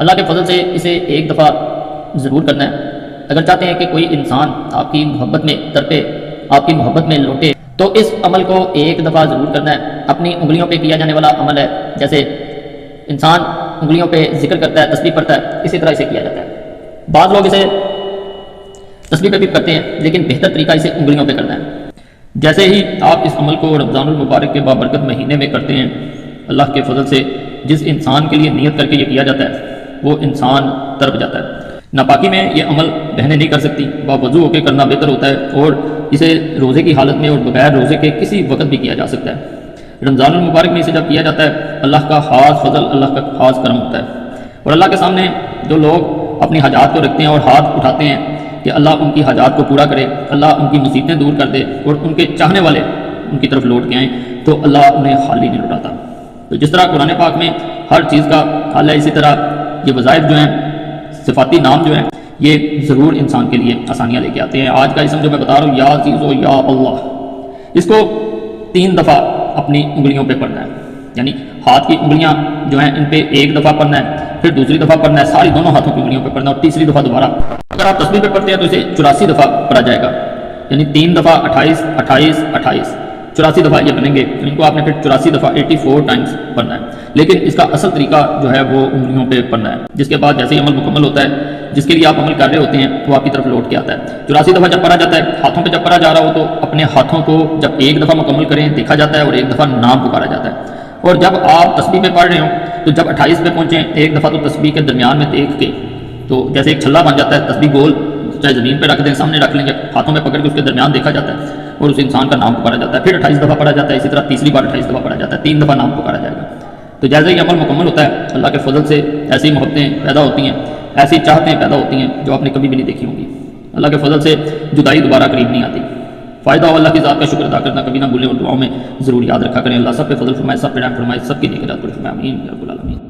اللہ کے فضل سے اسے ایک دفعہ ضرور کرنا ہے۔ اگر چاہتے ہیں کہ کوئی انسان آپ کی محبت میں تڑپے، آپ کی محبت میں لوٹے، تو اس عمل کو ایک دفعہ ضرور کرنا ہے۔ اپنی انگلیوں پہ کیا جانے والا عمل ہے، جیسے انسان انگلیوں پہ ذکر کرتا ہے، تسبیح پڑھتا ہے، اسی طرح اسے کیا جاتا ہے۔ بعض لوگ اسے تسبیح پہ بھی کرتے ہیں، لیکن بہتر طریقہ اسے انگلیوں پہ کرنا ہے۔ جیسے ہی آپ اس عمل کو رمضان المبارک کے بابرکت مہینے میں کرتے ہیں، اللہ کے فضل سے جس انسان کے لیے نیت کر کے یہ کیا جاتا ہے وہ انسان تڑپ جاتا ہے۔ ناپاکی میں یہ عمل بہنیں نہیں کر سکتی، باوضو ہو کے کرنا بہتر ہوتا ہے، اور اسے روزے کی حالت میں اور بغیر روزے کے کسی وقت بھی کیا جا سکتا ہے۔ رمضان المبارک میں اسے جب کیا جاتا ہے، اللہ کا خاص فضل، اللہ کا خاص کرم ہوتا ہے، اور اللہ کے سامنے جو لوگ اپنی حاجات کو رکھتے ہیں اور ہاتھ اٹھاتے ہیں کہ اللہ ان کی حاجات کو پورا کرے، اللہ ان کی مصیبتیں دور کر دے، اور ان کے چاہنے والے ان کی طرف لوٹ کے آئیں، تو اللہ انہیں خالی نہیں لوٹاتا۔ تو جس طرح قرآن پاک میں ہر چیز کا حل ہے، اسی طرح یہ وظائف جو ہیں، صفاتی نام جو ہیں، یہ ضرور انسان کے لیے آسانیاں لے کے آتے ہیں۔ آج کا اسم جو میں بتا رہا ہوں، یا عزیز و یا اللہ، اس کو 3 دفعہ اپنی انگلیوں پہ پڑھنا ہے، یعنی ہاتھ کی انگلیاں جو ہیں ان پہ 1 دفعہ پڑھنا ہے، پھر دوسری دفعہ پڑھنا ہے، ساری دونوں ہاتھوں کی انگلیوں پہ پڑھنا ہے، اور تیسری دفعہ دوبارہ۔ اگر آپ تسبیح پہ پڑھتے ہیں تو اسے 84 دفعہ پڑھا جائے گا، یعنی 3 دفعہ 28 28 28 84 دفعہ یہ بنیں گے، تو ان کو آپ نے پھر 84 دفعہ 84 ٹائمز پڑھنا ہے۔ لیکن اس کا اصل طریقہ جو ہے وہ انگلیوں پہ پڑھنا ہے، جس کے بعد جیسے ہی عمل مکمل ہوتا ہے، جس کے لیے آپ عمل کر رہے ہوتے ہیں، تو آپ کی طرف لوٹ کے آتا ہے۔ 84 دفعہ جب پڑھا جاتا ہے، ہاتھوں پہ جب پڑھا جا رہا ہو تو اپنے ہاتھوں کو جب 1 دفعہ مکمل کریں دیکھا جاتا ہے، اور 1 دفعہ نام پکارا جاتا ہے۔ اور جب آپ تسبیح پہ پڑھ رہے ہوں تو جب 28 پہ پہنچیں، 1 دفعہ تو تسبیح کے درمیان میں دیکھ کے، تو جیسے ایک چھلا بن جاتا ہے، تسبیح گول چاہے زمین پہ رکھ دیں، سامنے رکھ لیں، ہاتھوں میں پکڑ کے اس کے درمیان دیکھا جاتا ہے، اور اس انسان کا نام پکارا جاتا ہے۔ پھر 28 دفعہ پڑھا جاتا ہے، اسی طرح تیسری بار 28 دفعہ پڑھا جاتا ہے، 3 دفعہ نام پکارا جائے گا۔ تو جیسے ہی عمل مکمل ہوتا ہے، اللہ کے فضل سے ایسی محبتیں پیدا ہوتی ہیں، ایسی چاہتیں پیدا ہوتی ہیں جو آپ نے کبھی بھی نہیں دیکھی ہوں گی۔ اللہ کے فضل سے جدائی دوبارہ قریب نہیں آتی۔ فائدہ ہو اللہ کی ذات کا شکر ادا کرنا کبھی نہ بھولیں، اور دعاؤں میں ضرور یاد رکھا کریں۔ اللہ سب پہ فضل فرمائے، سب پہ رحم فرمائے، سب کی نیک رات پر فرمائے، آمین یا رب العالمین۔